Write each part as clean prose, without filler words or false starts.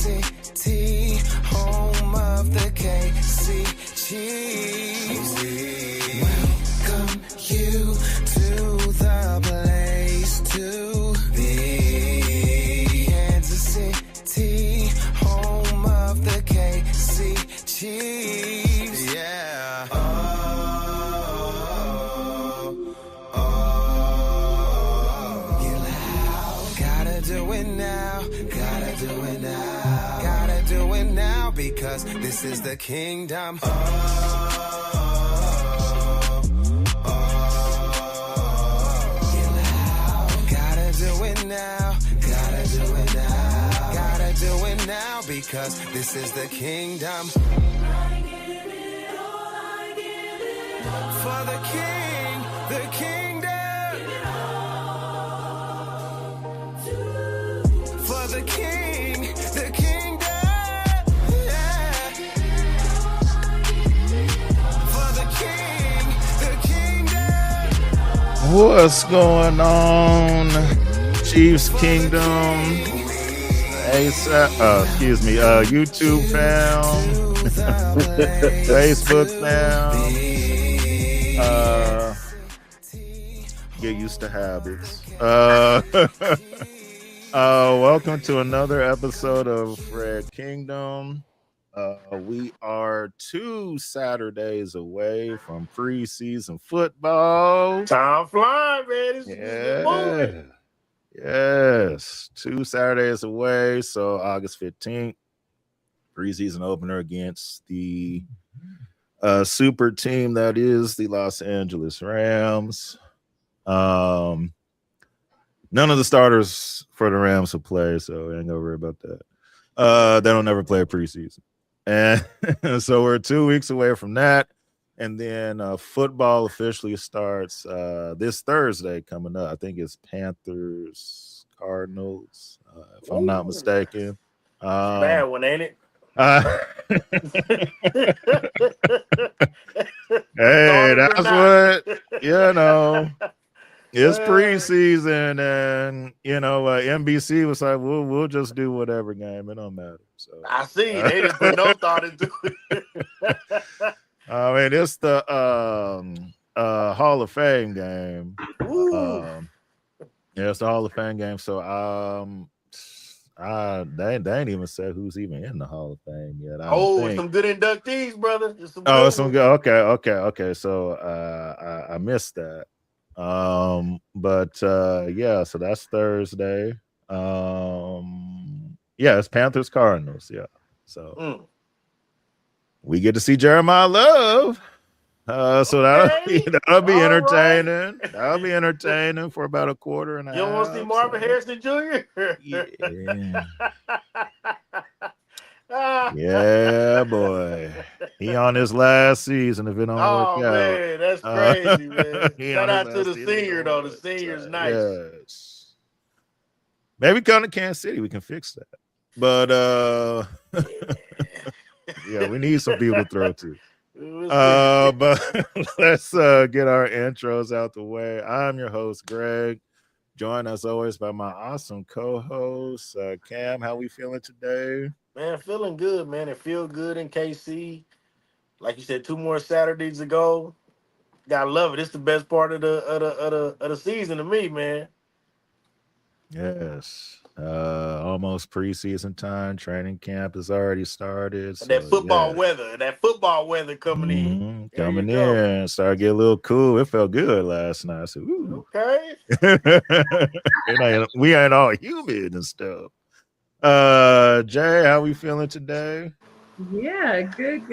City, home of the KC Chiefs. Welcome you to the place to be. Kansas City, home of the KC Chiefs. Yeah. Get loud. Gotta do it now. Gotta do it now. Gotta do it now because this is the kingdom. Get loud. Gotta do it now. Gotta do it now. Gotta do it now because this is the kingdom. For the king, the kingdom. For the king, the kingdom. Yeah. For the king, the kingdom. What's going on, Chiefs Kingdom? YouTube fam, Facebook fam. Get used to habits. Welcome to another episode of Fred Kingdom. We are 2 Saturdays away from preseason football. Time flying, man. Yeah. Yes, 2 Saturdays away. So August 15th, preseason opener against the super team that is the Los Angeles Rams. None of the starters for the Rams will play, so I ain't gonna worry about that. They don't ever play a preseason. And so we're 2 weeks away from that. And then football officially starts this Thursday coming up. I think it's Panthers, Cardinals, if I'm not mistaken. Bad one, ain't it? Hey, that's what, it's preseason, and NBC was like, we'll just do whatever game. It don't matter. So I see they didn't put no thought into it. I mean, it's the Hall of Fame game. It's the Hall of Fame game. So they ain't even said who's even in the Hall of Fame yet. Some good inductees, brother. It's some good. Okay. So I missed that. So that's Thursday. It's Panthers Cardinals. Yeah. So we get to see Jeremiah Love. So that'll be entertaining. Right. That'll be entertaining for about a quarter and a half. You don't want to see Marvin Harrison Jr.? Yeah. Yeah, boy. He on his last season if it don't work out. Oh, man, that's crazy, man. Shout out to the senior, though. The senior's nice. Yes. Maybe come to Kansas City. We can fix that. But, yeah, we need some people to throw to. But let's get our intros out the way. I'm your host, Greg. Joined as always by my awesome co-host, Cam. How we feeling today? Man, feeling good, man. It feel good in KC. Like you said, 2 more Saturdays ago. Gotta love it. It's the best part of the season to me, man. Yes. Almost preseason time. Training camp has already started. So, that football weather coming in. Coming in. Started getting a little cool. It felt good last night. I said, ooh. Okay. We ain't all humid and stuff. Jay, how we feeling today? Yeah, good.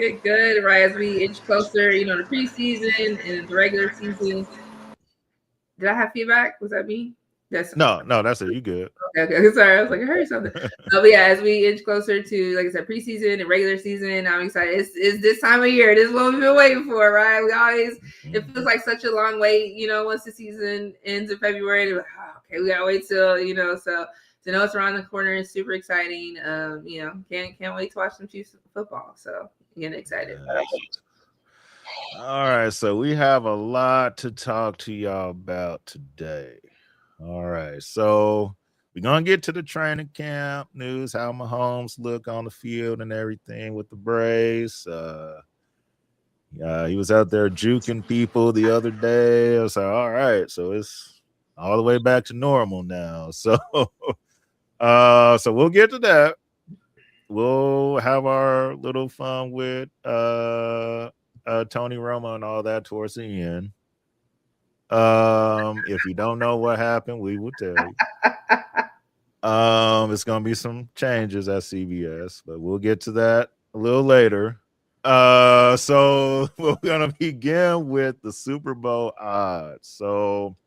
Right, as we inch closer, the preseason and the regular season. Did I have feedback? Was that me? No, that's it. You good? Okay. Sorry, I was like, I heard something. But yeah, as we inch closer to, like I said, preseason and regular season, I'm excited. It's this time of year. This is what we've been waiting for, right? We always, it feels like such a long wait. Once the season ends in February, like, okay, we gotta wait till So to know it's around the corner is super exciting. Can't wait to watch some Chiefs football. So getting excited. All right, so we have a lot to talk to y'all about today. All right, so we're gonna get to the training camp news, how Mahomes look on the field and everything with the Braves. He was out there juking people the other day. I was like, all right, so it's all the way back to normal now. So so we'll get to that. We'll have our little fun with Tony Romo and all that towards the end. If you don't know what happened, we will tell you. It's gonna be some changes at CBS, but we'll get to that a little later. So we're gonna begin with the Super Bowl odds. So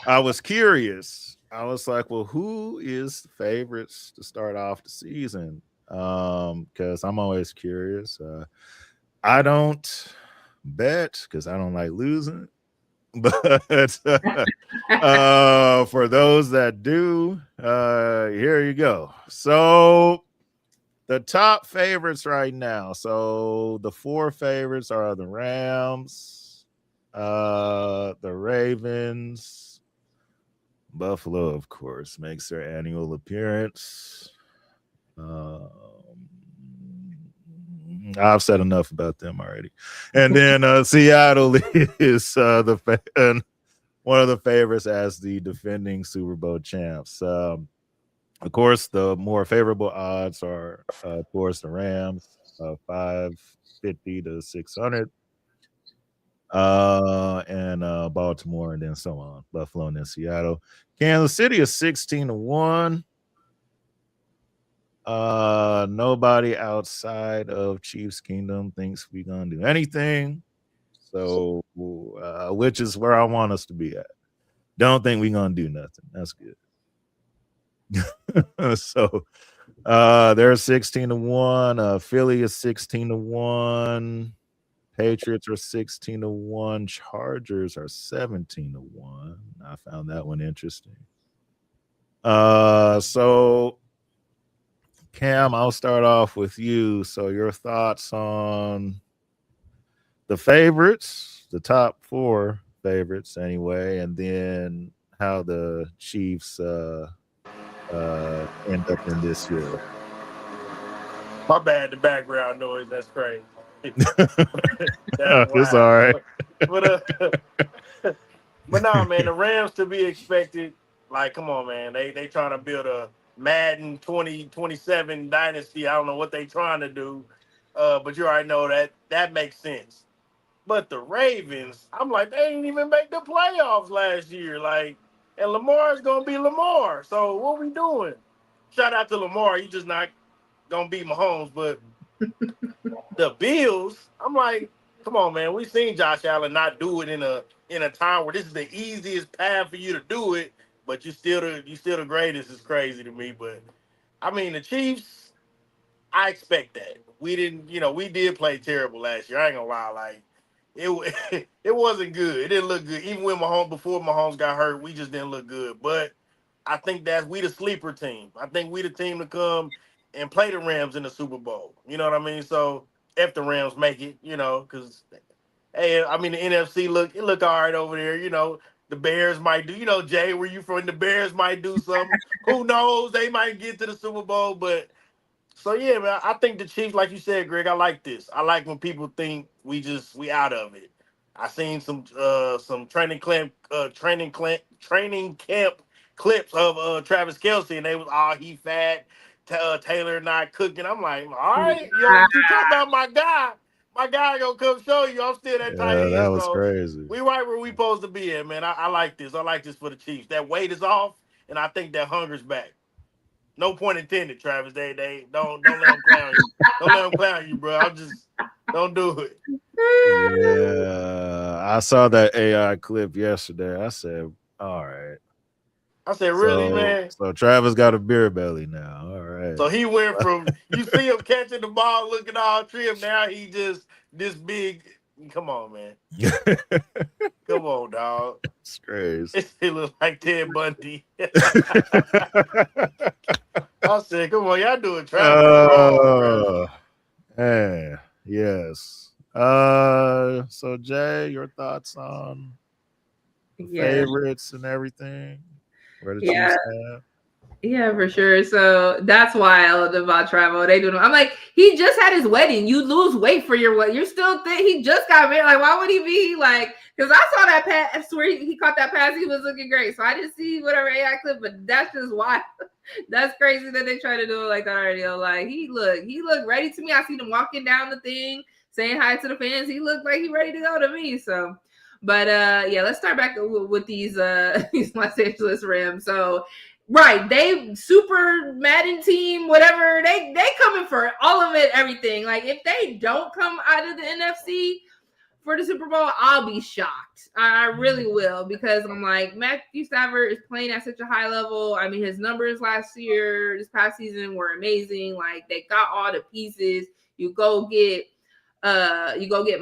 I was curious. I was like, well, who is the favorites to start off the season? Because I'm always curious. I don't bet because I don't like losing. But for those that do, here you go. So the top favorites right now. So the 4 favorites are the Rams, the Ravens, Buffalo, of course, makes their annual appearance. I've said enough about them already. And then Seattle is one of the favorites as the defending Super Bowl champs. Of course, the more favorable odds are, of course, the Rams, 550 to 600, and Baltimore, and then so on, Buffalo, and then Seattle. Kansas City is 16-1. Nobody outside of Chiefs Kingdom thinks we're gonna do anything. So, which is where I want us to be at. Don't think we're gonna do nothing. That's good. So, they're 16-1. Philly is 16-1. Patriots are 16-1. Chargers are 17-1. I found that one interesting. So Cam, I'll start off with you. So your thoughts on the favorites, the top 4 favorites anyway, and then how the Chiefs end up in this year. My bad, the background noise. That's crazy. It's all right. But no, man, the Rams to be expected. Like, come on, man. They trying to build a Madden 2027 dynasty. I don't know what they trying to do. But you already know that makes sense. But the Ravens, I'm like, they didn't even make the playoffs last year. Like, and Lamar's gonna be Lamar. So what we doing? Shout out to Lamar. He just not gonna beat Mahomes, but the Bills, I'm like, come on, man. We've seen Josh Allen not do it in a time where this is the easiest path for you to do it, but you still the greatest is crazy to me. But I mean, the Chiefs, I expect that. We didn't, we did play terrible last year. I ain't gonna lie, like it it wasn't good. It didn't look good. Even when before Mahomes got hurt, we just didn't look good. But I think that we the sleeper team. I think we the team to come and play the Rams in the Super Bowl. You know what I mean? So if the Rams make it, because hey, I mean the NFC look all right over there. The Bears might do. Jay, where you from? The Bears might do something. Who knows? They might get to the Super Bowl, but. So yeah, man, I think the Chiefs, like you said, Greg, I like this. I like when people think we out of it. I seen some training camp clips of Travis Kelce, and they was he fat, Taylor not cooking. I'm like, all right, what you talking about, my guy? My guy gonna come show you. I'm still that tight end. That was so crazy. we right where we supposed to be at, man. I like this. I like this for the Chiefs. That weight is off, and I think that hunger's back. No point intended, Travis. They don't let them clown you. Don't let them clown you, bro. Don't do it. Yeah, I saw that AI clip yesterday. I said, all right. I said, really, man? So Travis got a beer belly now. All right. So he went from, you see him catching the ball, looking all trim. Now he just this big. Come on, man. Come on, dog. It's crazy. It looks like Ted Bundy. I said, come on, y'all doing Travis wrong, man. Yes. So Jay, your thoughts on favorites and everything? Where the Yeah. Chiefs stand. Yeah, for sure. So that's wild about travel. They do. I'm like, he just had his wedding. You lose weight for your wedding. You still think he just got married? Like, why would he be like? Because I saw that pass. I swear he caught that pass. He was looking great. So I didn't see whatever AI clip, but that's just wild. That's crazy that they try to do it like that already. Like he looked ready to me. I seen him walking down the thing, saying hi to the fans. He looked like he ready to go to me. So, but yeah, let's start back with these these Los Angeles Rams. So. Right, they super Madden team, whatever. They coming for all of it, everything. Like if they don't come out of the NFC for the Super Bowl, I'll be shocked. I really will because I'm like Matthew Stafford is playing at such a high level. I mean, his numbers this past season were amazing. Like they got all the pieces. You go get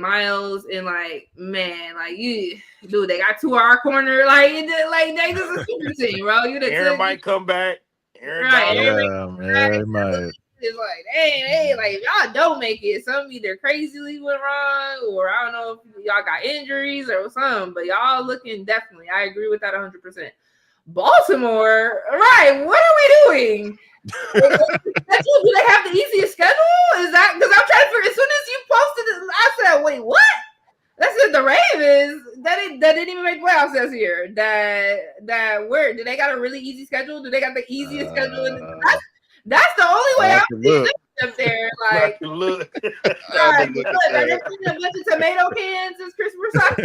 Miles and like man, like dude, they got two of our corner, like they just a super team, bro. Aaron might come back. Aaron right. Yeah, might. It's like, hey, like if y'all don't make it, something either crazily went wrong, or I don't know if y'all got injuries or something, but y'all looking definitely. I agree with that 100%. Baltimore, right? What are we doing? Do they have the easiest schedule? Is that because I'm trying to figure? As soon as you posted it, I said, "Wait, what?" That's it. The Ravens that didn't even make playoffs this year. That where do they got a really easy schedule? Do they got the easiest schedule? That's the only way I'm seeing up there. Like, look, I just seen a bunch of tomato cans since Christmas. Like,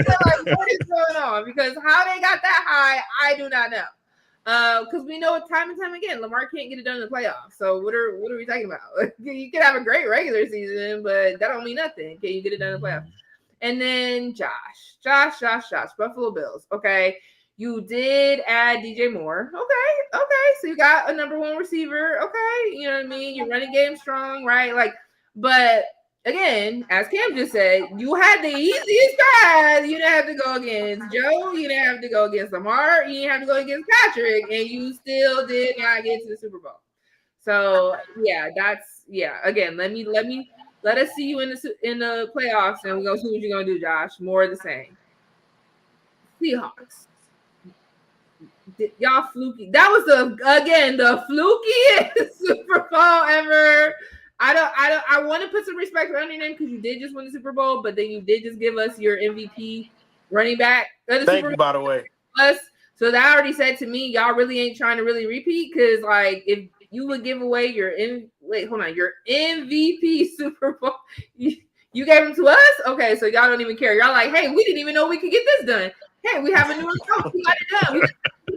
what is going on? Because how they got that high, I do not know. Because we know time and time again, Lamar can't get it done in the playoffs. So what are we talking about? You can have a great regular season, but that don't mean nothing. Can you get it done in the playoffs? And then Josh, Buffalo Bills. Okay, you did add DJ Moore. Okay, so you got a number one receiver. Okay, you know what I mean. Your running game strong, right? Like, but again, as Cam just said, you had the easiest guys. You didn't have to go against Joe. You didn't have to go against Lamar. You didn't have to go against Patrick, and you still did not get to the Super Bowl. So yeah, Again, let us see you in the playoffs, and we're gonna see what you're gonna do, Josh. More of the same. Seahawks. Y'all fluky. That was the flukiest Super Bowl ever. I want to put some respect on your name because you did just win the Super Bowl, but then you did just give us your MVP running back. Thank you, by the way. So that already said to me, y'all really ain't trying to really repeat because like if you would give away your MVP Super Bowl, you gave them to us. Okay, so y'all don't even care. Y'all like, hey, we didn't even know we could get this done. Hey, we have a new coach. We got it done. We got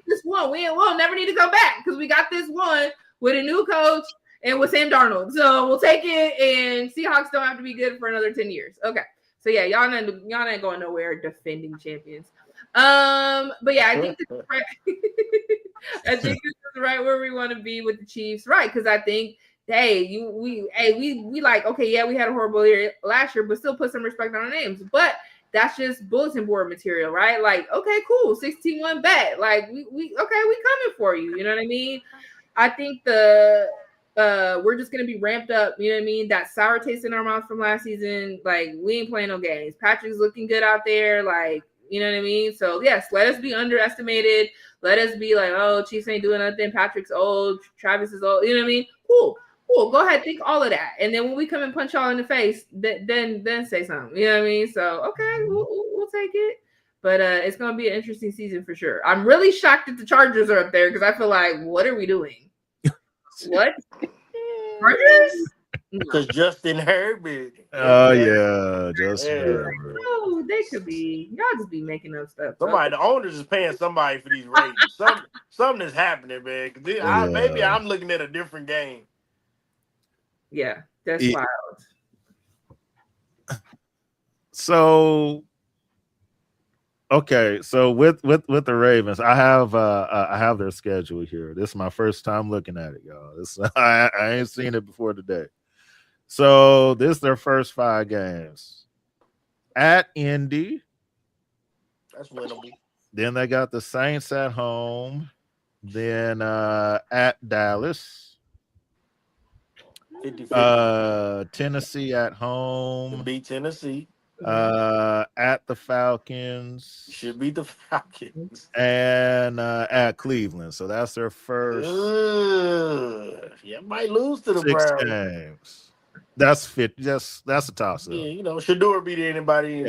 this one. We'll never need to come back because we got this one with a new coach and with Sam Darnold. So we'll take it. And Seahawks don't have to be good for another 10 years. Okay. So yeah, y'all ain't going nowhere defending champions. But yeah, I think this is right. I think this is right where we want to be with the Chiefs, right? Because I think, we like, okay, yeah, we had a horrible year last year, but still put some respect on our names. But that's just bulletin board material, right? Like, okay, cool, 16-1 bet. Like, we coming for you. You know what I mean? I think we're just gonna be ramped up. You know what I mean? That sour taste in our mouth from last season. Like, we ain't playing no games. Patrick's looking good out there. Like, you know what I mean? So yes, let us be underestimated. Let us be like, oh, Chiefs ain't doing nothing. Patrick's old. Travis is old. You know what I mean? Cool. Go ahead, think all of that, and then when we come and punch y'all in the face, then say something. You know what I mean? So okay, we'll take it. But it's gonna be an interesting season for sure. I'm really shocked that the Chargers are up there because I feel like, what are we doing? What? Chargers? Because Justin Herbert. Oh yeah, Justin Herbert. Oh, they could be. Y'all just be making up stuff. The owners is paying somebody for these ratings. Something is happening, man. Maybe I'm looking at a different game. Yeah, that's wild. So, okay, so with the Ravens, I have their schedule here. This is my first time looking at it, y'all. I ain't seen it before today. So this is their first 5 games at Indy. That's winnable. Then they got the Saints at home. Then at Dallas. 50-50. Tennessee at home. To beat Tennessee. At the Falcons. Should beat the Falcons. And at Cleveland. So that's their first Yeah, might lose to the 6 Browns. games. That's fit. That's a toss up. Yeah, Shador beat anybody.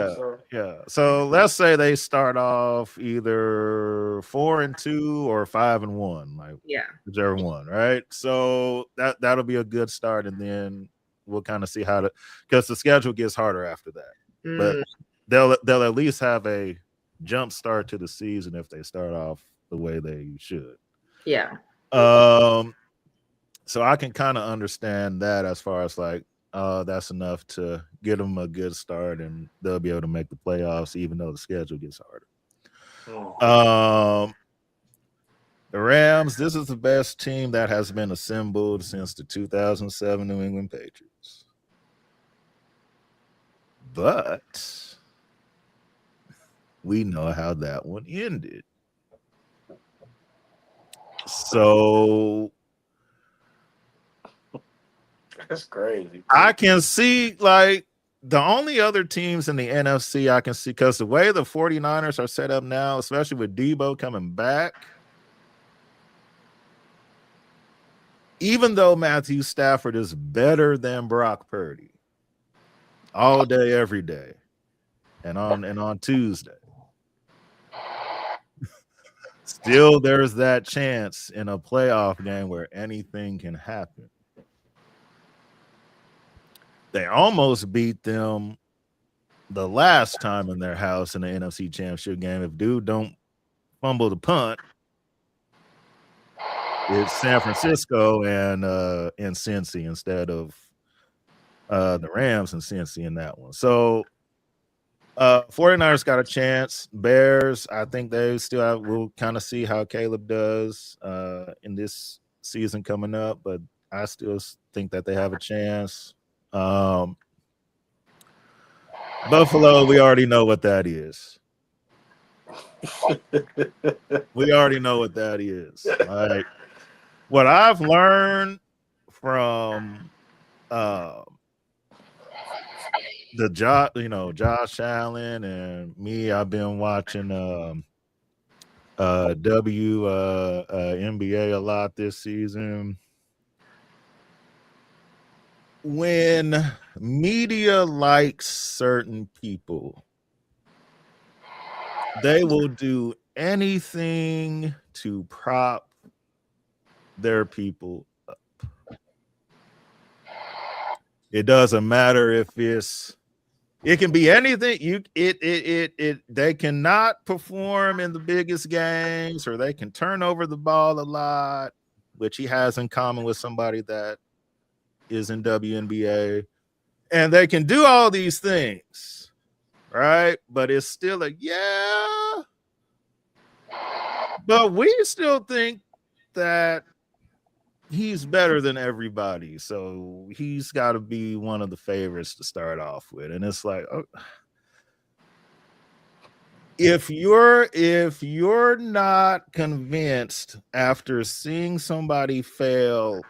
Yeah. So let's say they start off either 4-2 or 5-1, like whichever one, right? So that'll be a good start, and then we'll kind of see because the schedule gets harder after that. But they'll at least have a jump start to the season if they start off the way they should. Yeah. So I can kind of understand that as far as like, that's enough to get them a good start, and they'll be able to make the playoffs, even though the schedule gets harder. The Rams, this is the best team that has been assembled since the 2007 New England Patriots. But we know how that one ended. So that's crazy. I can see, like, the only other teams in the NFC I can see, because the way the 49ers are set up now, especially with Debo coming back, even though Matthew Stafford is better than Brock Purdy all day, every day, and on Tuesday, still there's that chance in a playoff game where anything can happen. They almost beat them the last time in their house in the NFC Championship game. If dude don't fumble the punt, it's San Francisco and Cincy instead of the Rams and Cincy in that one. So 49ers got a chance. Bears, I think they still have, we'll kind of see how Caleb does in this season coming up, but I still think that they have a chance. Buffalo, we already know what that is. We already know what that is. Like, what I've learned from Josh Allen and me, I've been watching NBA a lot this season. When media likes certain people, they will do anything to prop their people up. It doesn't matter if it can be anything. They cannot perform in the biggest games, or they can turn over the ball a lot, which he has in common with somebody that is in WNBA, and they can do all these things, right? But it's still but we still think that he's better than everybody, so he's got to be one of the favorites to start off with. And it's like, if you're not convinced after seeing somebody fail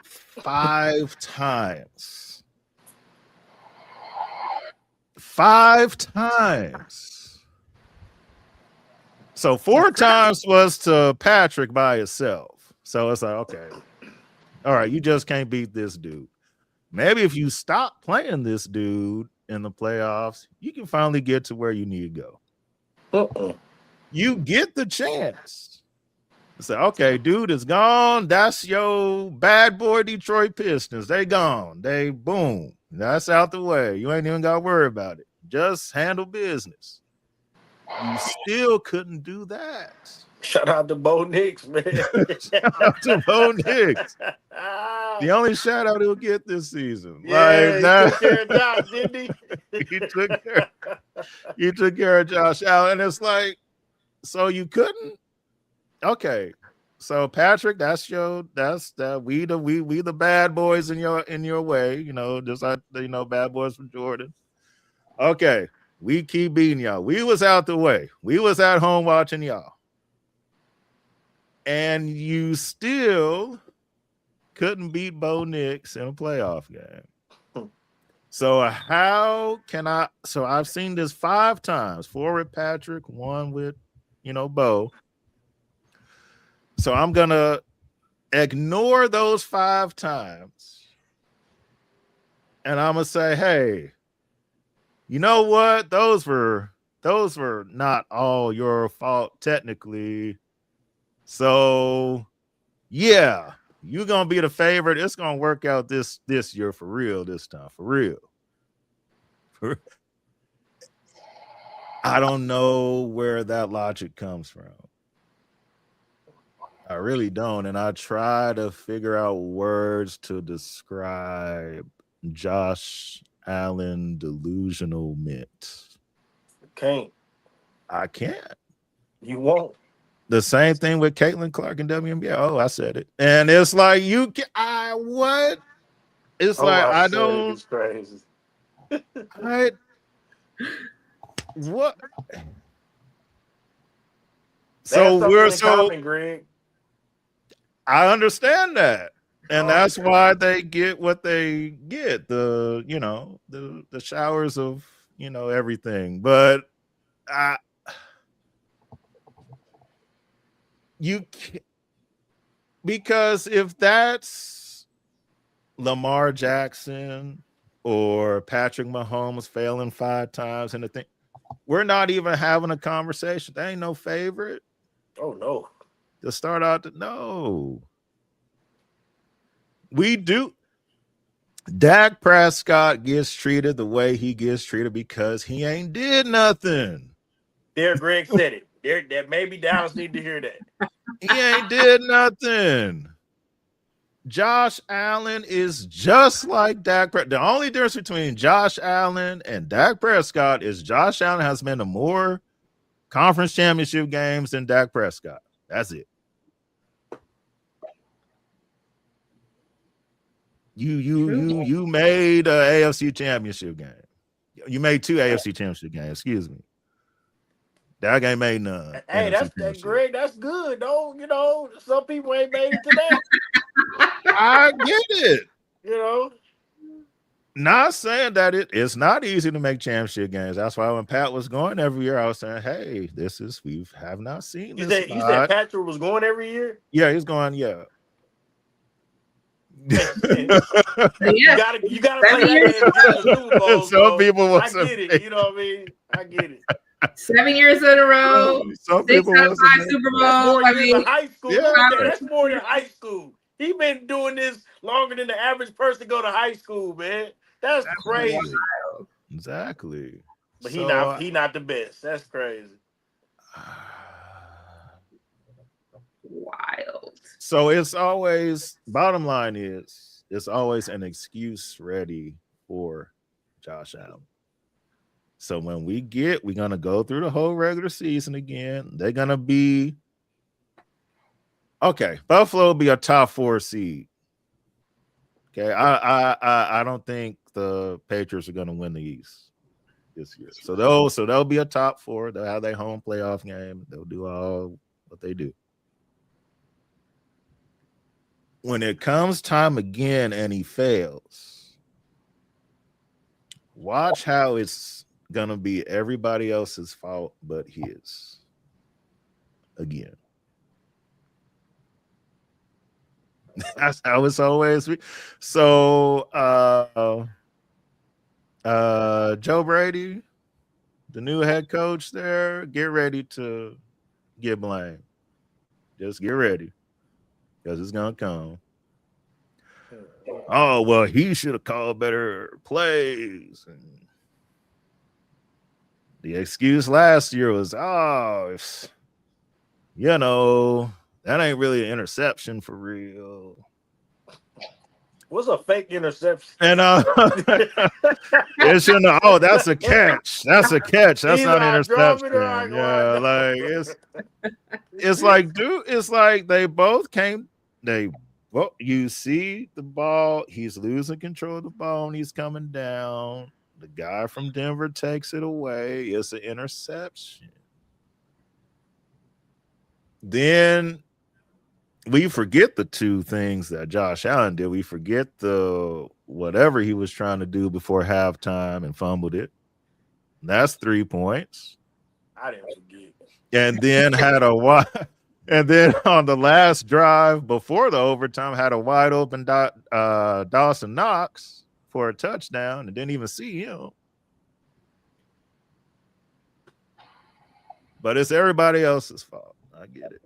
5 times, so 4 times was to Patrick by himself. So it's like, okay, all right, you just can't beat this dude. Maybe if you stop playing this dude in the playoffs, you can finally get to where you need to go. You get the chance. Say, okay, dude is gone. That's your bad boy Detroit Pistons. They gone. They boom. That's out the way. You ain't even got to worry about it. Just handle business. You still couldn't do that. Shout out to Bo Nix, man. Shout out to Bo Nix. The only shout out he'll get this season. Yeah, he took care of Josh, didn't he? He took care of Josh Allen. And it's like, so you couldn't? Okay. So Patrick, we the bad boys in your way, just like bad boys from Jordan. Okay, we keep beating y'all. We was out the way. We was at home watching y'all. And you still couldn't beat Bo Nix in a playoff game. So how can I? So I've seen this 5 times. 4 with Patrick, 1 with, Bo. So I'm gonna ignore those 5 times, and I'm gonna say, hey, you know what? Those were not all your fault technically. So yeah, you're gonna be the favorite. It's gonna work out this year for real this time, for real. I don't know where that logic comes from. I really don't. And I try to figure out words to describe Josh Allen delusionalment. Can't. I can't. You won't. The same thing with Caitlin Clark and WNBA. Oh, I said it. And it's like, what? It's like, I don't. It's crazy. What? Common, Greg. I understand that. And that's why they get what they get, the showers of, everything. But you can't, because if that's Lamar Jackson or Patrick Mahomes failing 5 times and the thing, we're not even having a conversation. There ain't no favorite. Oh no. To start out, no. We do. Dak Prescott gets treated the way he gets treated because he ain't did nothing. There, Greg said it. That maybe Dallas need to hear that. He ain't did nothing. Josh Allen is just like Dak Prescott. The only difference between Josh Allen and Dak Prescott is Josh Allen has been to more conference championship games than Dak Prescott. That's it. You made an AFC championship game. You made 2 AFC championship games. Excuse me. Dak ain't made none. Hey, that's Greg. That's good, though. Some people ain't made it to that. I get it. Not saying that it's not easy to make championship games. That's why when Pat was going every year, I was saying, hey, we have not seen this. You said Patrick was going every year? Yeah, he's going, yeah. You gotta play that Super Bowl. Some people I get it. You know what I mean? I get it. 7 years in a row. 6 out of 5 Super Bowls. High school. Yeah. That's more than high school. He been doing this longer than the average person go to high school, man. That's crazy. Wild. Exactly. But he not the best. That's crazy. Wild. So it's always, bottom line is, it's always an excuse ready for Josh Allen. So when we're going to go through the whole regular season again. They're going to be, okay, Buffalo will be a top 4 seed. Okay, I don't think the Patriots are going to win the East this year. So they'll be a top 4. They'll have their home playoff game. They'll do all what they do. When it comes time again and he fails, watch how it's going to be everybody else's fault but his again. That's how it's always. So, Joe Brady, the new head coach there, get ready to get blamed. Just get ready. Because it's going to come. Oh, well, he should have called better plays. And the excuse last year was, that ain't really an interception for real. What's a fake interception? And it shouldn't have, that's a catch. That's a catch. That's not an interception. Yeah, it's like, dude, it's like they both came. You see the ball, he's losing control of the ball and he's coming down. The guy from Denver takes it away. It's an interception. Then we forget the two things that Josh Allen did. We forget the whatever he was trying to do before halftime and fumbled it. That's 3 points. I didn't forget. And then had a wide, and then on the last drive before the overtime, had a wide open Dawson Knox for a touchdown and didn't even see him. But it's everybody else's fault. I get it.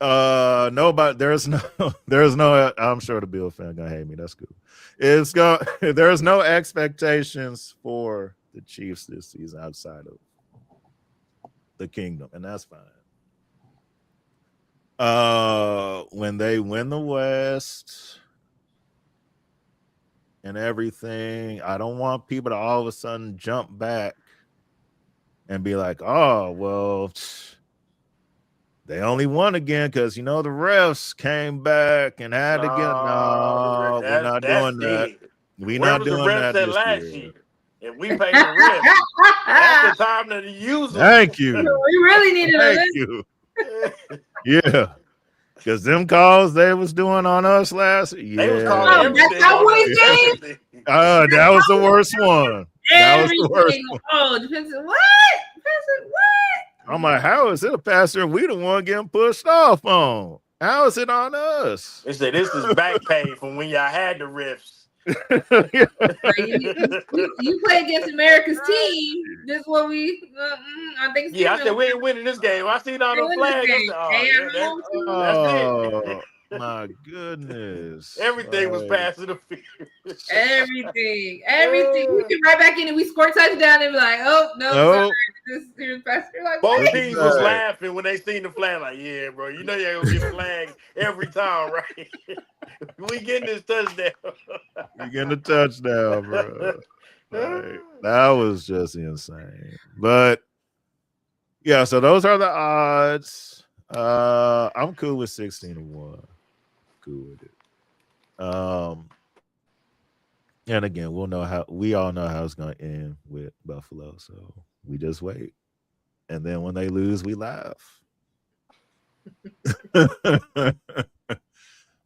Nobody. There's no. I'm sure the Bill fan gonna hate me. That's cool. There's no expectations for the Chiefs this season outside of the Kingdom, and that's fine. When they win the West and everything, I don't want people to all of a sudden jump back and be like, "Oh, well, they only won again because the refs came back and had to get." No, we're not doing that. We're not doing that this year. If we pay the refs, that's the time to use them. Thank you. We really needed Thank you. Yeah. Because them calls they was doing on us last year. They was calling that's Cowboys game. That was the worst one. That was the worst one. Oh, defensive what? I'm like, how is it a passer and we the one getting pushed off on? How is it on us? They said this is back pay from when y'all had the refs. You play against America's team. This is what we. I think. Yeah, I said we ain't winning this game. I seen all the flags. Oh, my goodness! Everything was passing the field. Everything. We get right back in and we score touchdown and be like, oh no. Sorry. Like, both teams was laughing when they seen the flag. Like, yeah, bro, you know you're gonna get flagged every time, right? We getting this touchdown. You getting the touchdown, bro. Like, that was just insane. But yeah, so those are the odds. I'm cool with 16-1. Cool with it. And again, we all know how it's gonna end with Buffalo, so we just wait. And then when they lose, we laugh.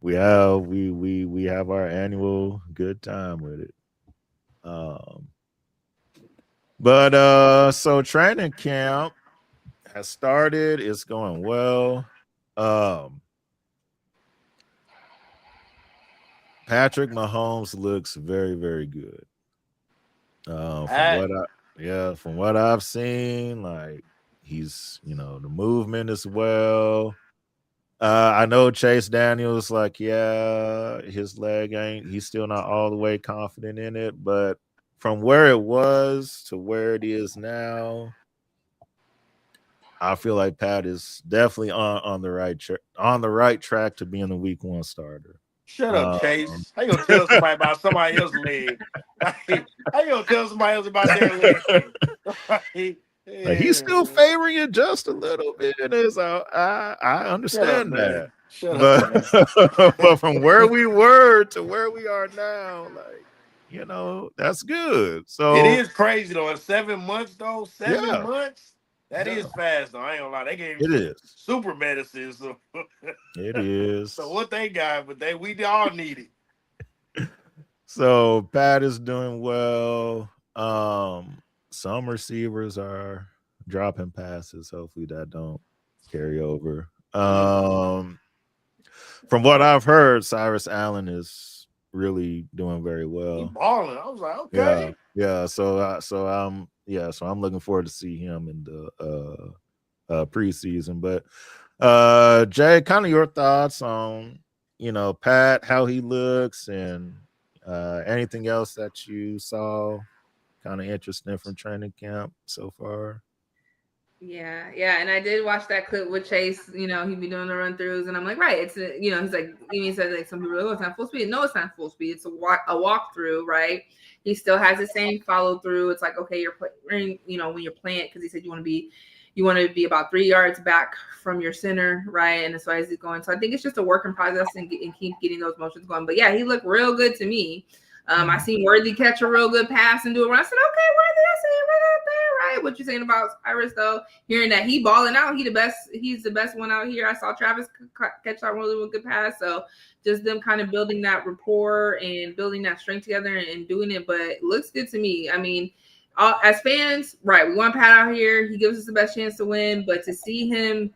we have our annual good time with it. But so training camp has started. It's going well. Patrick Mahomes looks very, very good. From what I've seen, like he's, the movement as well. I know Chase Daniels, like, his leg he's still not all the way confident in it, but from where it was to where it is now, I feel like Pat is definitely on the right track to being the week 1 starter. Shut up, Chase. How you gonna tell somebody about somebody else's leg? How you gonna tell somebody else about their leg? Like, he's still favoring it just a little bit. I understand that. But from where we were to where we are now, like, that's good. So it is crazy though. In 7 months though, 7 months. That is fast though. I ain't gonna lie. They gave super medicine. So it is. So what they got, but we all need it. So Pat is doing well. Some receivers are dropping passes. Hopefully that don't carry over. From what I've heard, Cyrus Allen is really doing very well. He's balling. I was like, okay. Yeah. So I'm looking forward to see him in the preseason. But Jay, kind of your thoughts on Pat, how he looks, and anything else that you saw kind of interesting from training camp so far? Yeah, and I did watch that clip with Chase. He'd be doing the run throughs, and I'm like, right, it's he's like, he said like some people are like, oh, it's not full speed. No, it's not full speed. It's a walk through, right? He still has the same follow through. It's like, okay, you're playing, when you're playing, because he said you want to be about 3 yards back from your center, right? And so as he's going, so I think it's just a work in process and keep getting those motions going. But yeah, he looked real good to me. I seen Worthy catch a real good pass and do it. I said, okay, Worthy, I see it right out there, right? What you saying about Cyrus though? Hearing that he balling out, he's the best one out here. I saw Travis catch that really good pass. So just them kind of building that rapport and building that strength together and doing it. But it looks good to me. I mean, as fans, right? We want Pat out here. He gives us the best chance to win. But to see him,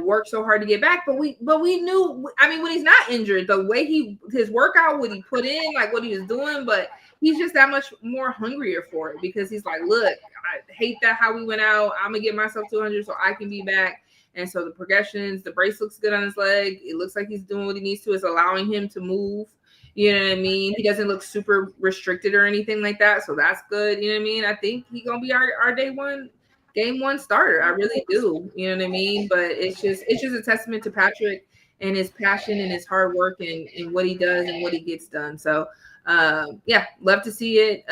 work so hard to get back. But we knew. I mean, when he's not injured, the way his workout, what he put in, like what he was doing, but he's just that much more hungrier for it because he's like, look, I hate that how we went out. I'm gonna get myself to 100 so I can be back. And so the progressions, the brace looks good on his leg. It looks like he's doing what he needs to. It's allowing him to move. You know what I mean? He doesn't look super restricted or anything like that. So that's good. You know what I mean? I think he's going to be our game one starter. I really do. You know what I mean? But it's just a testament to Patrick and his passion and his hard work and what he does and what he gets done. So, love to see it.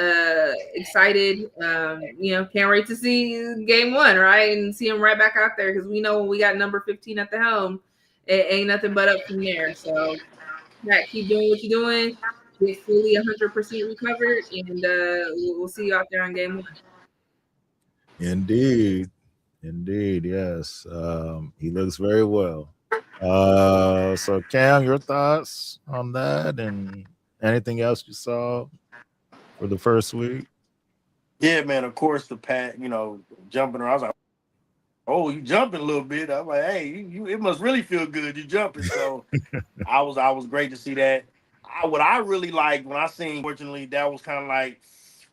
Excited. Can't wait to see game one, right? And see him right back out there because we know when we got number 15 at the helm, it ain't nothing but up from there. So, keep doing what you're doing. Get fully 100% recovered, and we'll see you out there on game one. Indeed, yes. He looks very well. So Cam, your thoughts on that and anything else you saw for the first week? Yeah, man. Of course, the Pat, jumping around. I was like, "Oh, you jumping a little bit." I'm like, "Hey, you it must really feel good. You jumping." So I was great to see that. What I really liked when I seen, fortunately, that was kind of like,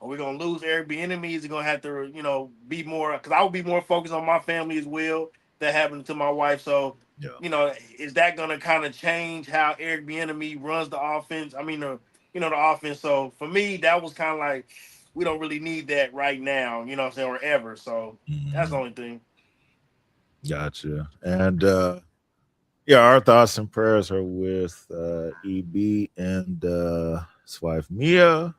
are we gonna lose Eric Bieniemy? Is he gonna have to, be more? Because I would be more focused on my family as well. That happened to my wife. So, is that gonna kind of change how Eric Bieniemy runs the offense? I mean, the offense. So for me, that was kind of like, we don't really need that right now. You know what I'm saying, or ever. So that's the only thing. Gotcha. And our thoughts and prayers are with EB and his wife Mia.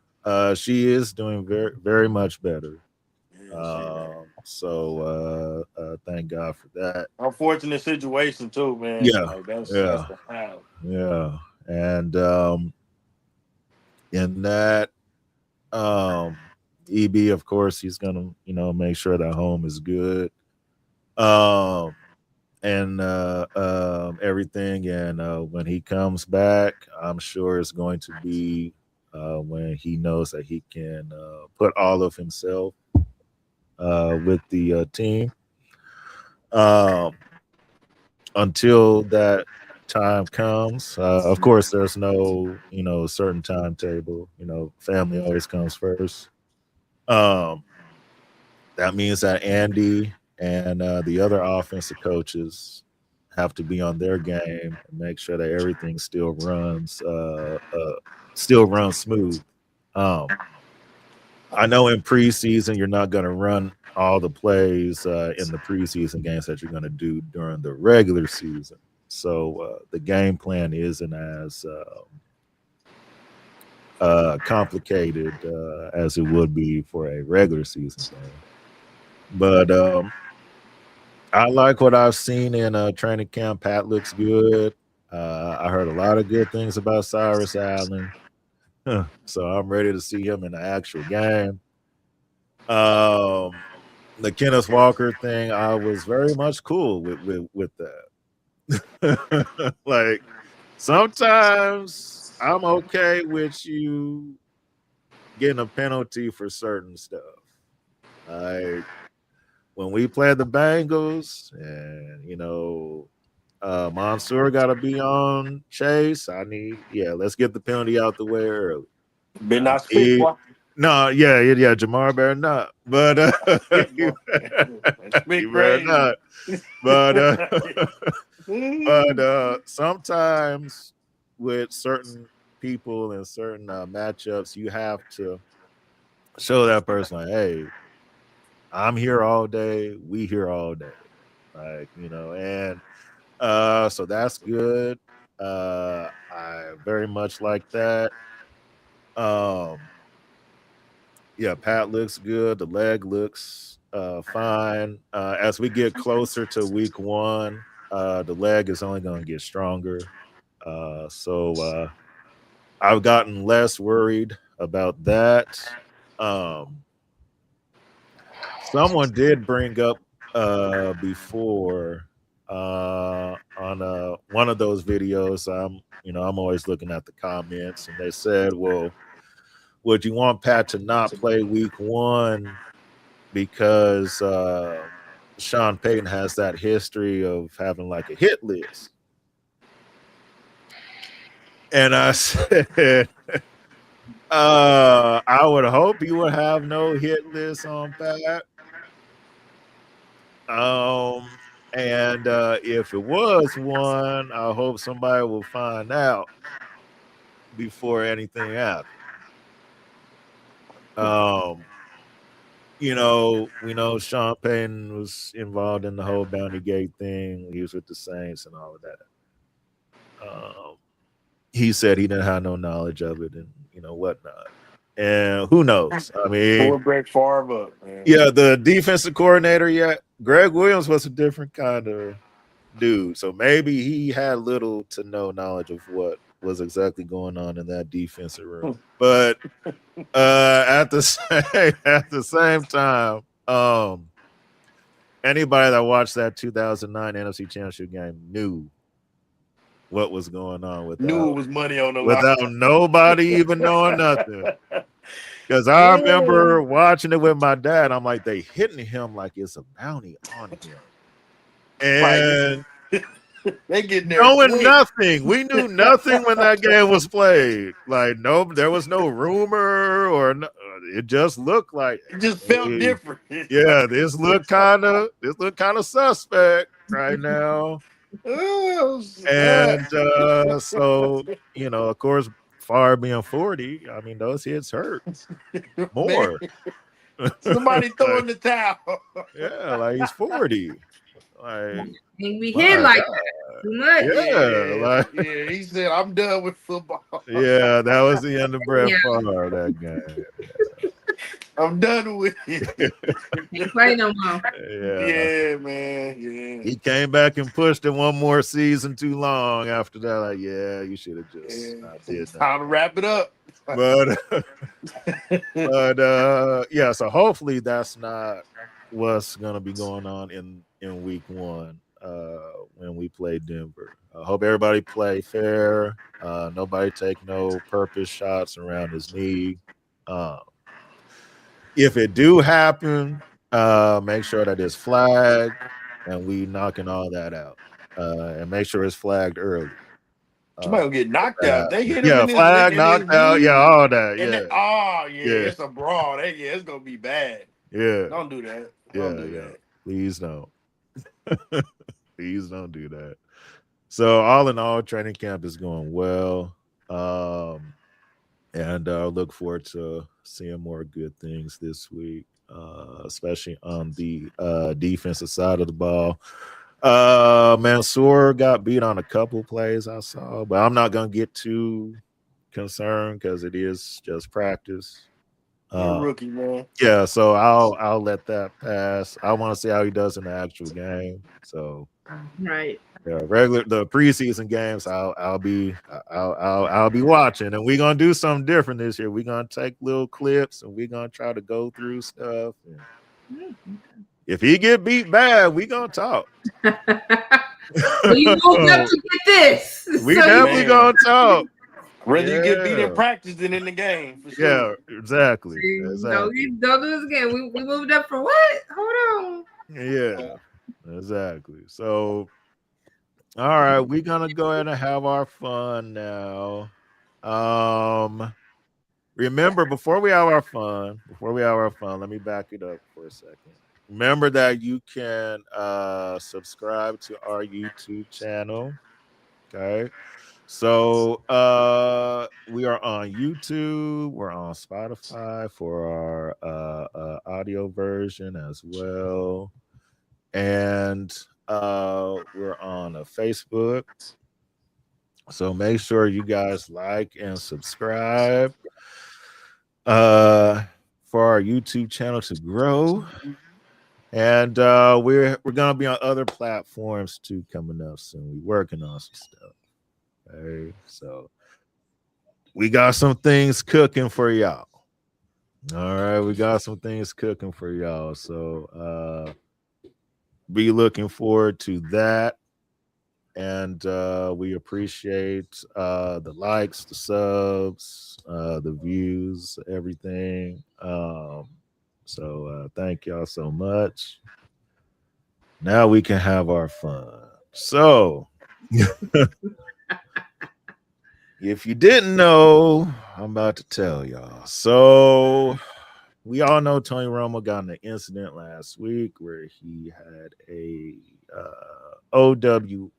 She is doing very, very much better. So thank God for that. Unfortunate situation too, man. Yeah, like that's yeah. And in that, EB, of course, he's gonna make sure that home is good. And everything. And when he comes back, I'm sure it's going to be when he knows that he can put all of himself with the team. Until that time comes, of course, there's no certain timetable. Family always comes first. That means that Andy and the other offensive coaches have to be on their game and make sure that everything still runs smooth. I know in preseason you're not going to run all the plays in the preseason games that you're going to do during the regular season. So the game plan isn't as complicated as it would be for a regular season game. But I like what I've seen in training camp. Pat looks good. I heard a lot of good things about Cyrus Allen. So I'm ready to see him in the actual game. The Kenneth Walker thing, I was very much cool with that. Like, sometimes I'm okay with you getting a penalty for certain stuff. Like when we played the Bengals and Mansour got to be on Chase. Let's get the penalty out the way early. Been not spit, boy. No, yeah, Jamar better not. But he better not. But sometimes with certain people and certain matchups, you have to show that person like, hey, I'm here all day. We here all day. Like, and so that's good. I very much like that. Pat looks good. The leg looks fine. As we get closer to week one, the leg is only going to get stronger. So I've gotten less worried about that. Someone did bring up before on one of those videos. I'm always looking at the comments, and they said, "Well, would you want Pat to not play week 1 because Sean Payton has that history of having like a hit list?" And I said, I would hope you would have no hit list on Pat. And if it was one, I hope somebody will find out before anything happens. We know Sean Payton was involved in the whole Bounty Gate thing. He was with the Saints and all of that. He said he didn't have no knowledge of it and whatnot. And who knows? I mean, Poor Brett Favre up, man. Yeah, the defensive coordinator, Greg Williams was a different kind of dude. So maybe he had little to no knowledge of what was exactly going on in that defensive room. But at the same time, anybody that watched that 2009 NFC Championship game knew what was going on Knew it was money on the line. without nobody even knowing nothing. Because I remember watching it with my dad. I'm like, they hitting him like it's a bounty on him. And they getting there knowing quick. nothing. We knew nothing when that game was played. Like, no, there was no rumor or it just looked like it just felt different. Yeah, this looked kind of suspect right now. And so, of course, Favre being 40, I mean, those hits hurt more. Somebody throwing the towel. Yeah, like he's 40. Like we hit like that too much. Yeah, he said, "I'm done with football." Yeah, that was the end of Brett Favre that game. I'm done with it. Can't play no more. Yeah, man. Yeah. He came back and pushed it one more season too long after that. Like, you should have just not did that. Time to wrap it up. But so hopefully that's not what's gonna be going on in week 1 when we play Denver. I hope everybody play fair. Nobody take no purpose shots around his knee. If it do happen, make sure that it's flagged and we knocking all that out. And make sure it's flagged early. Somebody will get knocked out. They hit him flag, knocked out, all that. It's a brawl. It's gonna be bad. Yeah. Don't do that. That. Please don't. Please don't do that. So all in all, training camp is going well. And look forward to seeing more good things this week, especially on the defensive side of the ball. Mansour got beat on a couple plays I saw, but I'm not gonna get too concerned because it is just practice. Rookie, man. Yeah, so I'll let that pass. I want to see how he does in the actual game. So right. Yeah, the preseason games I'll be watching, and we're gonna do something different this year. We're gonna take little clips and we're gonna try to go through stuff. If he get beat bad, we gonna talk. We moved up to get this. We definitely gonna talk. Whether you get beat in practice than in the game, for sure. Yeah, exactly. Don't do this again. We moved up for what? Hold on. Yeah, exactly. So, all right, we're gonna go ahead and have our fun now. Remember, before we have our fun, let me back it up for a second. Remember that you can subscribe to our YouTube channel. Okay. So we are on YouTube, we're on Spotify for our audio version as well. And we're on Facebook. So make sure you guys like and subscribe for our YouTube channel to grow. And we're gonna be on other platforms too coming up soon. We're working on some stuff. Okay, so we got some things cooking for y'all. All right, we got some things cooking for y'all. So be looking forward to that. And we appreciate the likes, the subs, the views, everything. So thank y'all so much. Now we can have our fun. So if you didn't know, I'm about to tell y'all. So we all know Tony Romo got in an incident last week where he had a OWI,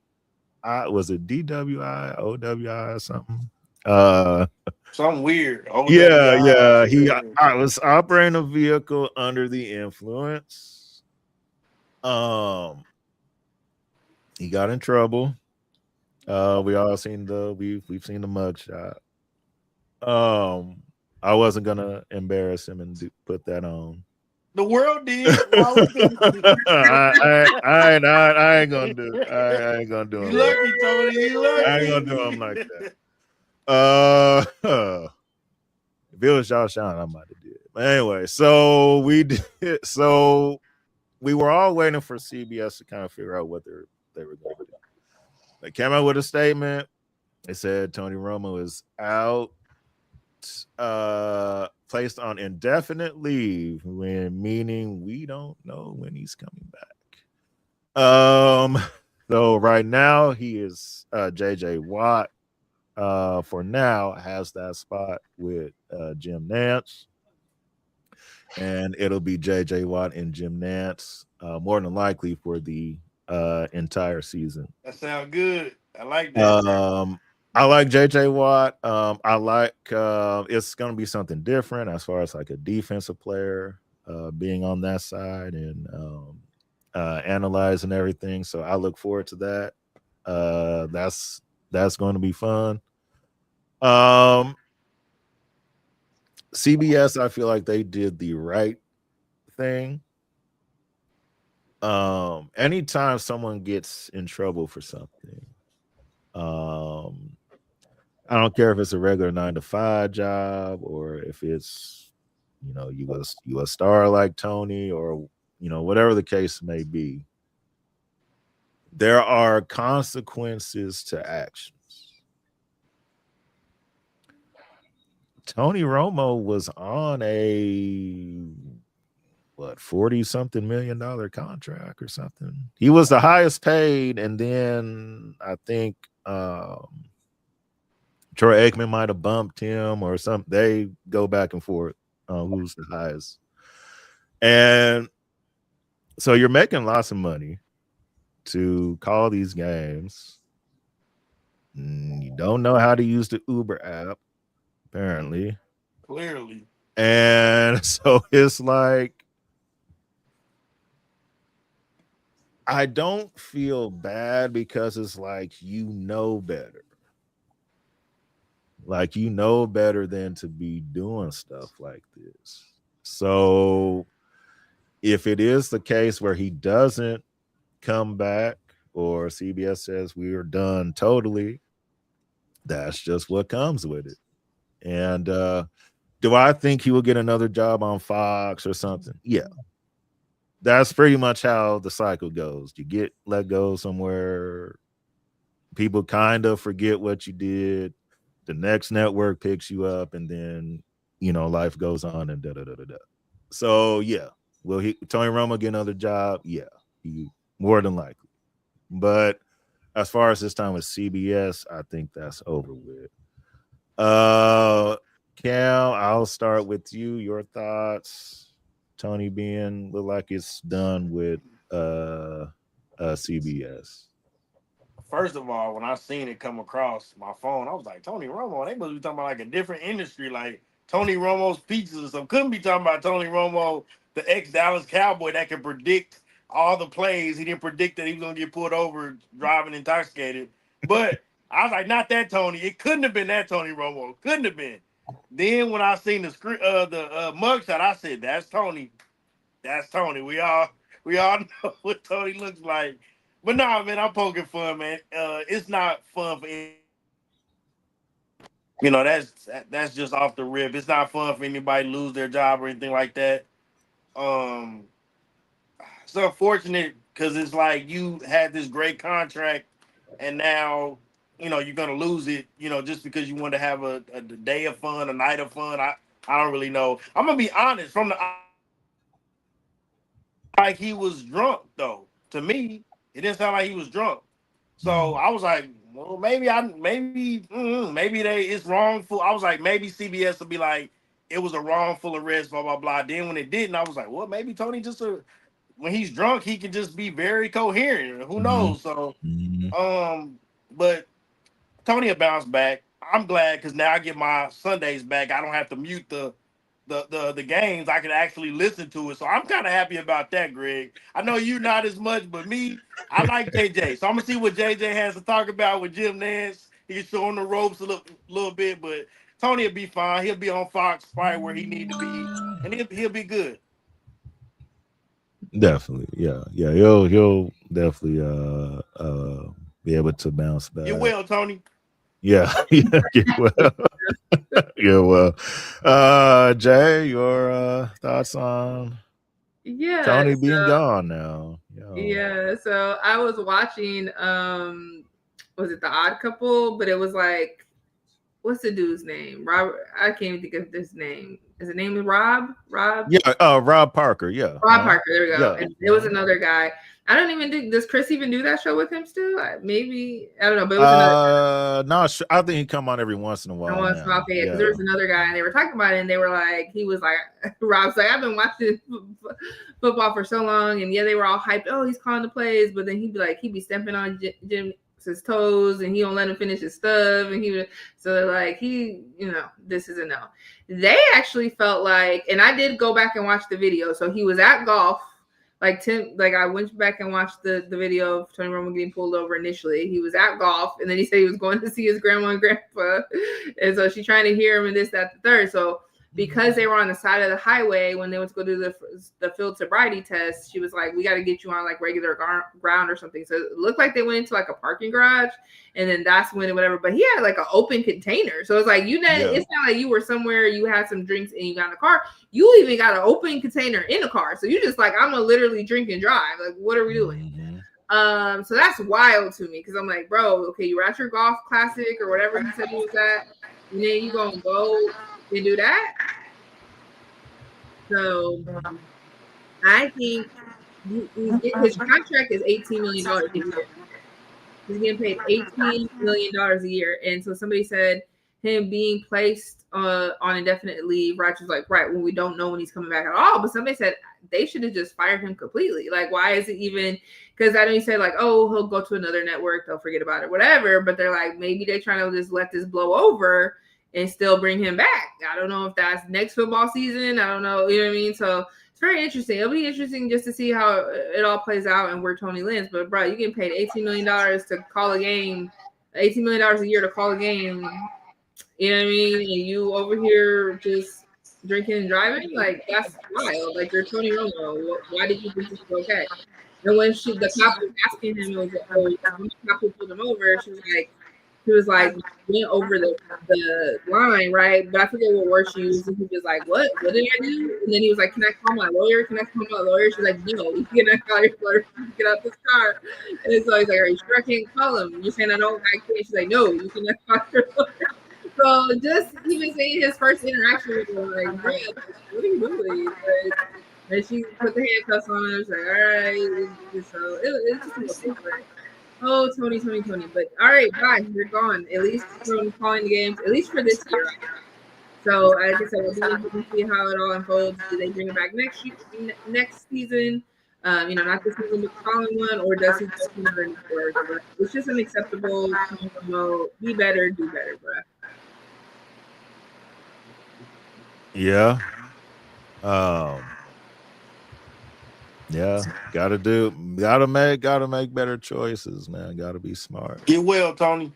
was it DWI, OWI or something? Uh Something weird. yeah, he OWI. I was operating a vehicle under the influence. Um he got in trouble. We all seen we've seen the mugshot. Um, I wasn't gonna embarrass him and put that on. The world did. Why would they? I ain't gonna do. I ain't gonna do You him like. lucky, Tony. You I ain't gonna do him lucky. like that. Uh, if it was Josh Allen, I might have did. But anyway, so we did. So we were all waiting for CBS to kind of figure out what they were going to do. They came out with a statement. They said Tony Romo is out, placed on indefinite leave, when meaning we don't know when he's coming back. So right now he is JJ Watt. For now has that spot with Jim Nance, and it'll be JJ Watt and Jim Nance more than likely for the entire season. That sounds good. I like that. I like JJ Watt. I like it's gonna be something different as far as like a defensive player being on that side and analyzing everything. So I look forward to that. That's going to be fun. CBS, I feel like they did the right thing. Anytime someone gets in trouble for something, um, I don't care if it's a regular 9 to 5 job or if it's, you a star like Tony or whatever the case may be. There are consequences to actions. Tony Romo was on a 40 something $1 million contract or something. He was the highest paid, and then I think Troy Aikman might have bumped him or something. They go back and forth who's the highest. And so you're making lots of money to call these games. You don't know how to use the Uber app, apparently. Clearly. And so it's like, I don't feel bad because it's like, better. Like, better than to be doing stuff like this. So if it is the case where he doesn't come back or CBS says we are done totally, that's just what comes with it. And do I think he will get another job on Fox or something? Yeah. That's pretty much how the cycle goes. You get let go somewhere, people kind of forget what you did, the next network picks you up, and then life goes on and da da da da da. So yeah, will Tony Romo get another job? Yeah, he more than likely. But as far as this time with CBS, I think that's over with. Cal, I'll start with you. Your thoughts? Tony being look like it's done with CBS. First of all, when I seen it come across my phone, I was like, Tony Romo, they must be talking about like a different industry, like Tony Romo's pizzas or something. Couldn't be talking about Tony Romo, the ex-Dallas Cowboy that can predict all the plays. He didn't predict that he was going to get pulled over driving intoxicated. But I was like, not that Tony. It couldn't have been that Tony Romo. Couldn't have been. Then when I seen the screen, the mugshot, I said, that's Tony. That's Tony. We all know what Tony looks like. But nah, man, I'm poking fun, man. It's not fun for You know, that's just off the rip. It's not fun for anybody to lose their job or anything like that. Um, it's unfortunate because it's like you had this great contract, and now you're gonna lose it. Just because you want to have a day of fun, a night of fun. I don't really know. I'm gonna be honest. From the like he was drunk though. To me, it didn't sound like he was drunk. So I was like, well, maybe it's wrongful. I was like, maybe CBS will be like, it was a wrongful arrest, blah blah blah. Then when it didn't, I was like, well, maybe Tony when he's drunk, he can just be very coherent. Who Mhm. knows? So, Mhm. But Tony will bounce back. I'm glad because now I get my Sundays back. I don't have to mute the games. I can actually listen to it. So I'm kind of happy about that, Greg. I know you not as much, but me, I like JJ. So I'm gonna see what JJ has to talk about with Jim Nance. He's showing the ropes a little bit, but Tony will be fine. He'll be on Fox, probably where he need to be, and he'll be good. Definitely, yeah, yeah. He'll definitely be able to bounce You back. will, Tony. Yeah, yeah, well, yeah, well. Jay, your thoughts on Yeah, Tony being gone now? yeah. So I was watching was it The Odd Couple? But it was like, what's the dude's name? Robert. I can't even think of his name. Is his name Rob? Rob? Yeah, Rob Parker. Yeah, Rob Parker. There we go. yeah. And there was another guy. I don't even think, does Chris even do that show with him still? Maybe, I don't know. But it was another. No, I think he come on every once in a while. Okay, because there was another guy and they were talking about it and they were like, he was like, Rob's like, I've been watching football for so long, and yeah, they were all hyped. Oh, he's calling the plays, but then he'd be stepping on Jim's toes and he don't let him finish his stuff, and he would, so they're like, this is a no. They actually felt like, and I did go back and watch the video. So he was at golf. I went back and watched the video of Tony Romo getting pulled over initially. He was at golf, and then he said he was going to see his grandma and grandpa. And so she's trying to hear him and this, that, the third. So because they were on the side of the highway when they went to go do the field sobriety test, she was like, we got to get you on like regular ground or something. So it looked like they went into like a parking garage, and then that's when whatever. But he had like an open container. So it's like, it's not like you were somewhere, you had some drinks and you got in the car. You even got an open container in the car. So you just like, I'm gonna literally drink and drive. Like, what are we doing? Mm-hmm. So that's wild to me, because I'm like, bro, okay, you were at your golf classic or whatever he said he was at, and then you gonna go and do that? So I think his contract is $18 million a year. He's getting paid $18 million a year. And so somebody said him being placed on indefinite leave, right, was like, right, when we don't know when he's coming back at all. But somebody said they should have just fired him completely. Like, why is it even? Because I know you said like, oh, he'll go to another network, they'll forget about it, whatever. But they're like, maybe they're trying to just let this blow over and still bring him back. I don't know if that's next football season. I don't know. You know what I mean? So it's very interesting. It'll be interesting just to see how it all plays out and where Tony lands. But bro, you getting paid $18 million to call a game, $18 million a year to call a game. You know what I mean? And you over here just drinking and driving? Like, that's wild. Like, you're Tony Romo. Why did you think this was okay? And when the cop was asking him, when the cop who pulled him over, he was like, went over the line, right? But I forget what word she used. And he was like, what? What did I do? And then he was like, can I call my lawyer? Can I call my lawyer? She's like, no, you cannot call your lawyer. Get out this car. And so he's like, are you sure I can't call him? You're saying I can't? She's like, no, you cannot call your lawyer. So just even saying his first interaction with him, like, bro, what are you doing? Like, and she put the handcuffs on him. She's like, all right. So it's just a little different. Oh, Tony. But all right, bye. You're gone. At least from calling the games, at least for this year. So like I said, we'll be interested to see how it all unfolds. Do they bring it back next season? Not this season, but calling one, or does he go to another network? It's just unacceptable. Be better, do better, bro. Yeah. Yeah, gotta make better choices, man. Gotta be smart. Get well, Tony.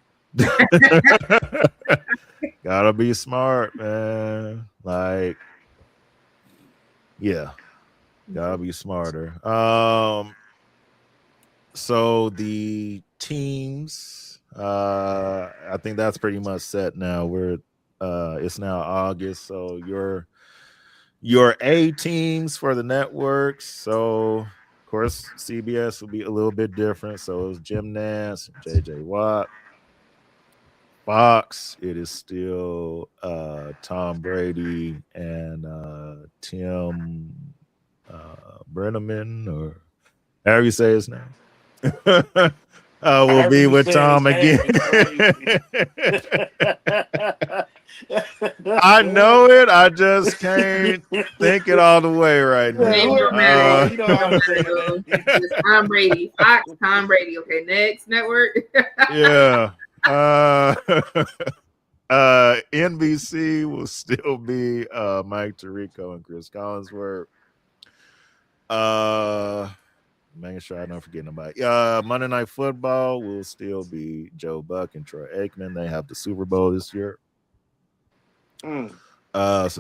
Gotta be smart, man. Like, yeah, gotta be smarter. So the teams, I think that's pretty much set now. We're It's now August, so your A teams for the networks. So of course CBS will be a little bit different. So it's Jim Nance, JJ Watt. Fox, it is still Tom Brady and Tim Brenneman, or however you say his name. Will be with Tom again. I know it. I just can't think it all the way right now. You know how to say it. Tom Brady, Fox, Tom Brady. Okay, next network. Yeah. NBC will still be Mike Tirico and Chris Collinsworth. Making sure I don't forget nobody. Monday Night Football will still be Joe Buck and Troy Aikman. They have the Super Bowl this year. So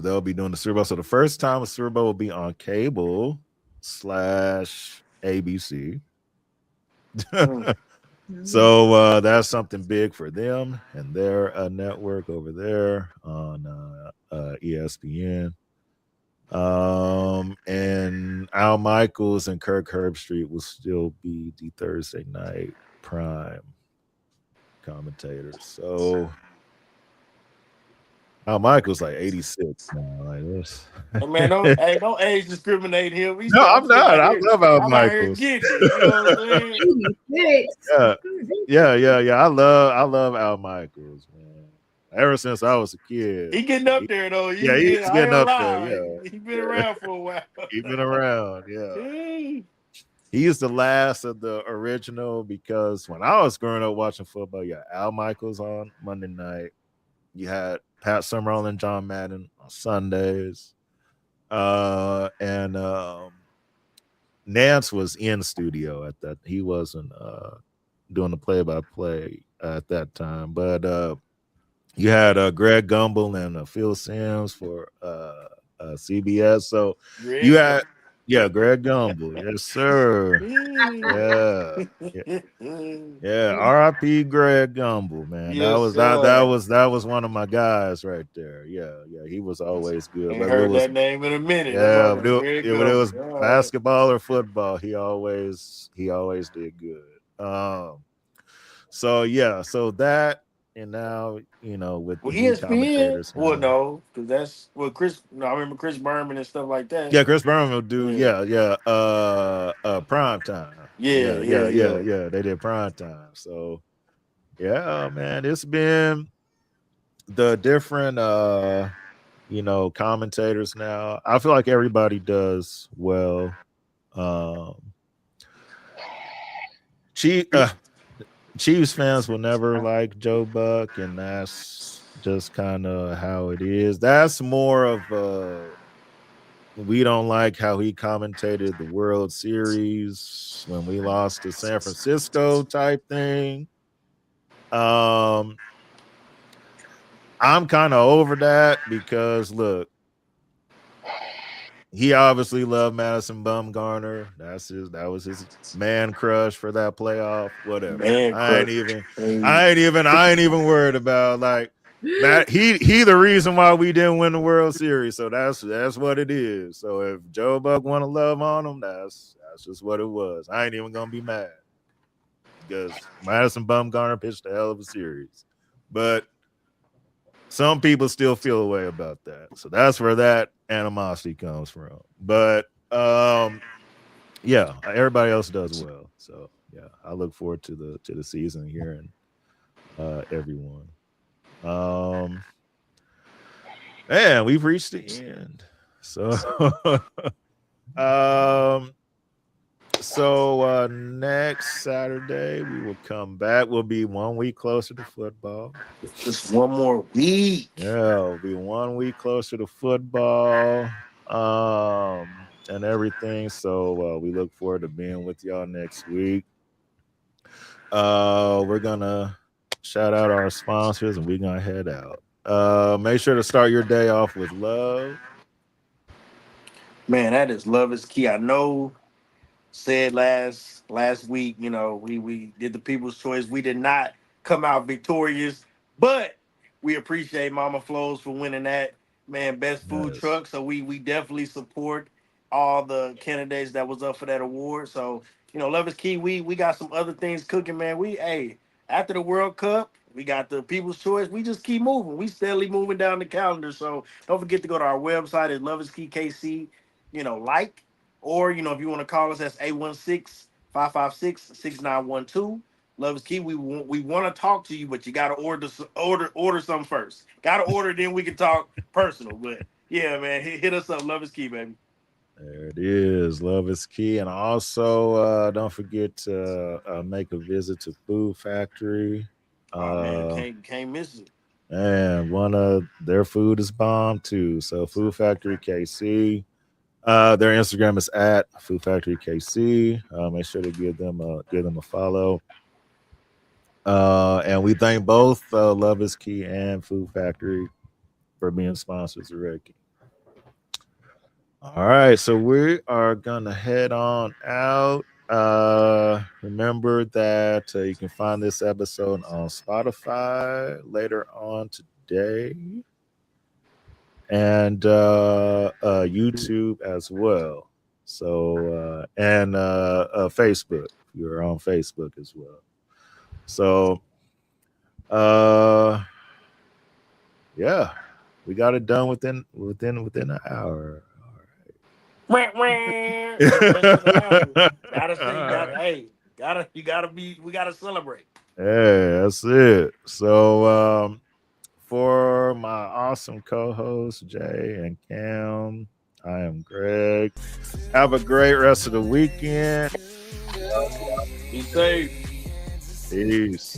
they'll be doing the Super Bowl. So the first time the Super Bowl will be on cable / ABC. So that's something big for them and their network over there on ESPN. And Al Michaels and Kirk Herbstreit will still be the Thursday night prime commentators. So Al Michaels like 86 now. Like this. Hey, man, don't age discriminate here. No, I'm not. I love Al Michaels. You know what I'm saying? 86. Yeah. I love Al Michaels, man. Ever since I was a kid. He getting up there though. He's getting up there. Yeah. He been around for a while. He's been around, yeah. He's the last of the original, because when I was growing up watching football, you had Al Michaels on Monday night. You had Pat Summerall and John Madden on Sundays. And Nance was in studio at that. He wasn't doing the play-by-play at that time. But you had Greg Gumbel and Phil Simms for CBS. So Greg. You had Greg Gumbel. Yes, sir. Yeah. R.I.P. Greg Gumbel, man. Yes, that was one of my guys right there. Yeah. He was always good. Ain't heard that name in a minute. Yeah, but it was basketball or football. He always did good. So that. And now, with the ESPN, commentators. Well, no, because that's Chris. No, I remember Chris Berman and stuff like that. Yeah, Chris Berman will do. Prime time. Yeah. They did prime time. So, yeah, man, it's been the different, commentators now. I feel like everybody does well. Chiefs fans will never like Joe Buck, and that's just kind of how it is. That's more of we don't like how he commentated the World Series when we lost to San Francisco type thing. I'm kind of over that, because look, he obviously loved Madison Bumgarner. That was his man crush for that playoff. Whatever. I ain't even worried about like that. He the reason why we didn't win the World Series. So that's what it is. So if Joe Buck want to love on him, that's just what it was. I ain't even gonna be mad, because Madison Bumgarner pitched a hell of a series. But some people still feel a way about that. So that's where that animosity comes from. But everybody else does well. So yeah, I look forward to the season here and everyone. Man, we've reached the end. So next Saturday we will come back. We'll be 1 week closer to football. Just one more week. Yeah, we'll be 1 week closer to football and everything. So we look forward to being with y'all next week. We're gonna shout out our sponsors and we're gonna head out. Make sure to start your day off with love. Man, love is key. I know. Said last week, we did the people's choice. We did not come out victorious, but we appreciate Mama Flows for winning that, man, best food Yes. truck. So we definitely support all the candidates that was up for that award. So, Love is Key. We got some other things cooking, man. After the World Cup, we got the People's Choice. We just keep moving. We steadily moving down the calendar. So don't forget to go to our website at Love is Key KC, or if you want to call us, that's 816-556-6912. Love is Key. We want to talk to you, but you gotta order something first. Gotta order, then we can talk personal. But yeah, man, hit us up. Love is Key, baby. There it is. Love is key. And also, don't forget to make a visit to Food Factory. Oh man, can't miss it. And one of their food is bomb too. So Food Factory KC. Their Instagram is at Food Factory KC. Make sure to give them a follow. And we thank both Love is Key and Food Factory for being sponsors of Red Key. All right, so we are gonna head on out. Remember that you can find this episode on Spotify later on today, and YouTube as well. So and Facebook. You're on Facebook as well. So yeah, we got it done within an hour. You gotta celebrate. Hey, that's it. So for my awesome co-hosts Jay and Cam, I am Greg. Have a great rest of the weekend. Be safe. Peace.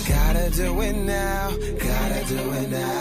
Gotta do it now.